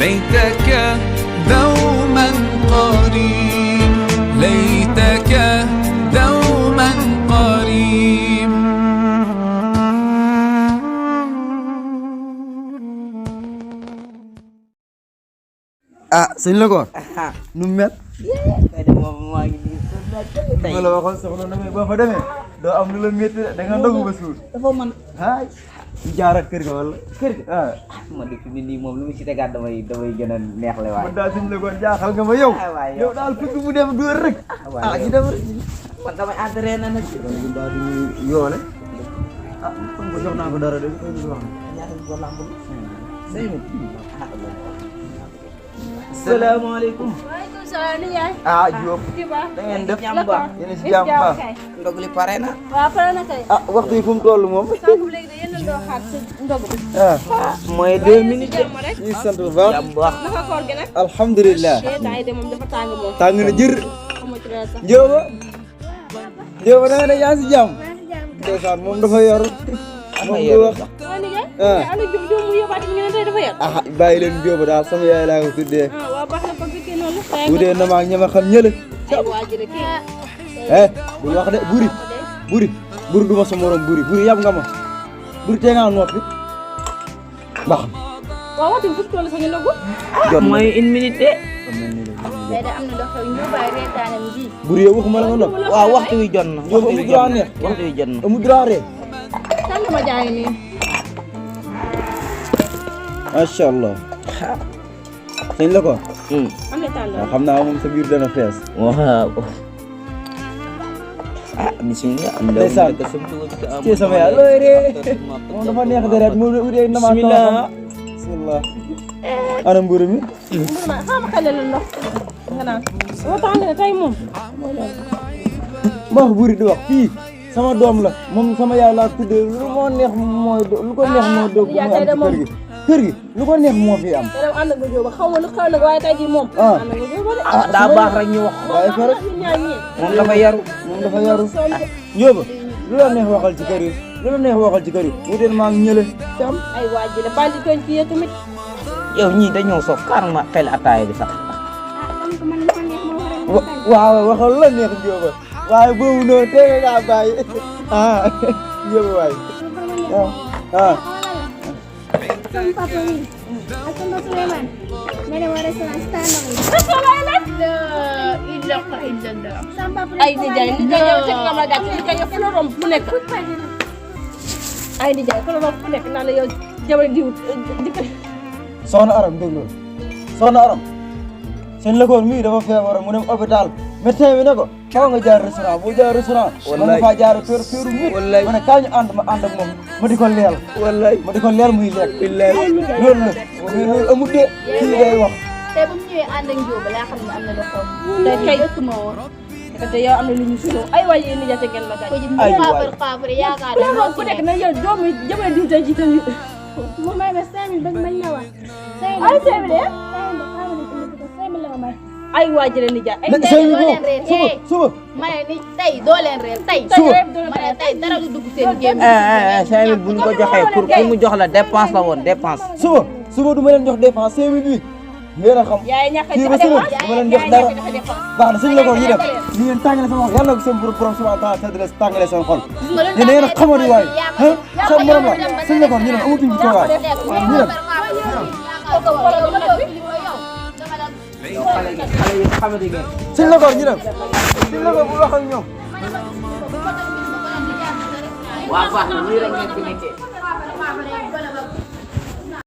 ليتك دوما قريب ليتك دوما قريب. sëñ la ko nu mel ma la waxoon soxna na boo fa demee doo am lu la métti da nga ndogu ba suur dafa man ay jaarat kër ga wala kër ga man de fi mu nii moom lu mu ci tegaat damay gën a neexle waaye man daal sëñ la ko jaaxal nga ma yow yow daal fukk bu dem dóor rek ñu dem rek man damay entraîné na nag ñu daal di yoole kon ko jox naa ko dara de koy wax ñaata ko lamb salaamaaleykum. waaleykum salaam yaay. Diop da ngeen def jàmm baax yéen si jàmm baax ndog li pare na. waaw pare na kay. waxtu yi fu mu toll moom sànq léegi de yéen a doon xaar si ndog bi. mooy 2 minutes. ñu sant bu baax jàmm baax. naka koor gi nag. alhamdulilah temps yi de moom dafa tàng moom. tàng na jër amoo ci dara sax. Jóoba da nga ne yaa ngi si jàmm ndeysaan moom dafa yor moom du wax waaw nijaay. ana Jóob mu yóbbaate mi ngi ne tey dafa yor. bàyyi leen Jóoba daal sama yaay laa ko tuddee waaw baax na bëgg kii noonu. bu dee na maa ñama xam ñële ay waa ji de kii. bul wax de buri duma sa morom buri yab nga ma buri tee ngaa noppi baax waaw waxtu bi fu toll sax ñu ndogu. jot mooy 1 minute de. tey de am na ndox ñu bàyyi reetaanam ji. buri yow waxuma la nga nopp waaw waxtu wi jot na. Jóoba amul droit neex waxtu wi jot na. amul droit ree tàng ma jaa ngi nii. macha allah sëñ la ko am na tàng. xam naa moom sa biir dana fees waaw. bismillah. ndeysaan ci sama yaay looy ree moom dafa neex deret mu wutee na ma bismillah ana mburu mi xam xale la ndox nga naan boo tàng ne tey moom. ma wax buri di wax fii sama doom la moom sama yaay laa tuddee lu moo neex mooy lu ko neex moo dog mooy am ci kër gi lu ko neex moo fi am te dem ànd nga Jóoba xaw ma lu xew nag waaye tey jii moom. ànd nga Jóoba de. daa baax rek ñu wax. waaye fa rek moom dafa yaru. Jóoba lu la neex waxal ci kër yi lu la neex waxal ci kër yi wuteel maa ngi ñële cam ay waa ji la bandi koñ fii tamit. yow ñii dañoo soof carrément xel ataaya bi sax. waaw waxal lu la neex Jóoba waaye boobu noonu tee nga bàyyi Jóoba waay sama papa wi ak sama Souleymane ne dem restaurant standard yi. sama papa ay nijaay yow teg nga ma gàtt nijaay yow fu la romb fu nekk. ay nijaay fu la romb fu nekk naan la yow jabar diw dikk. soxna Aram déglu soxna Aram seen lëkkoon mii dafa feebar mu dem hôpital médecin bi ne ko xaw nga jaar restaurant boo jaar restaurant man nga faa jaar féeru mit ma ne kaa ñu ànd ma ànd ak moom ma di ko leel ma di ko leel muy lekk loolu la loolu amul de kii day wax tey ba mu ñëwee ànd ak Jóoba laa xam ne am na lu xew. tey kay dëkk ma woon. te yow am na lu ñu solo ay waay yéen nijaay te ngeen ma gàtt. ay waay xaafar yaakaar fu la romb fu nekk nag yow doomu jabar diw tey jiital ñu. mu may ma 5000 bañ mañ la wax. ay 5000 de. 5000 la ma may. ay waa jële nijaay ay tey doo leen reer suba ma ne ni tey doo leen reer tey. ma ne tey dara du dugg seen gémmiñ. 5000 bu ñu ko joxee pour mu jox la dépense la woon dépense. suba du ma leen jox dépense 5000 bi ngeen a xam yaay ñàkk a kii ba suba du ma leen jox dara baax na suñu la ko ñu def ñu ngeen tàngale sama xol yàlla na ko seen borom subhanahu wa taala tàngale seen xol yéen da ngeen a xamadi waay sa morom la suñu la ko ñu dem amatuñ ci waay ñu dem suñu la ko ñu dem suñu la ko bu wax ak ñoom waaw baax na nii rek ngeen fi nekkee.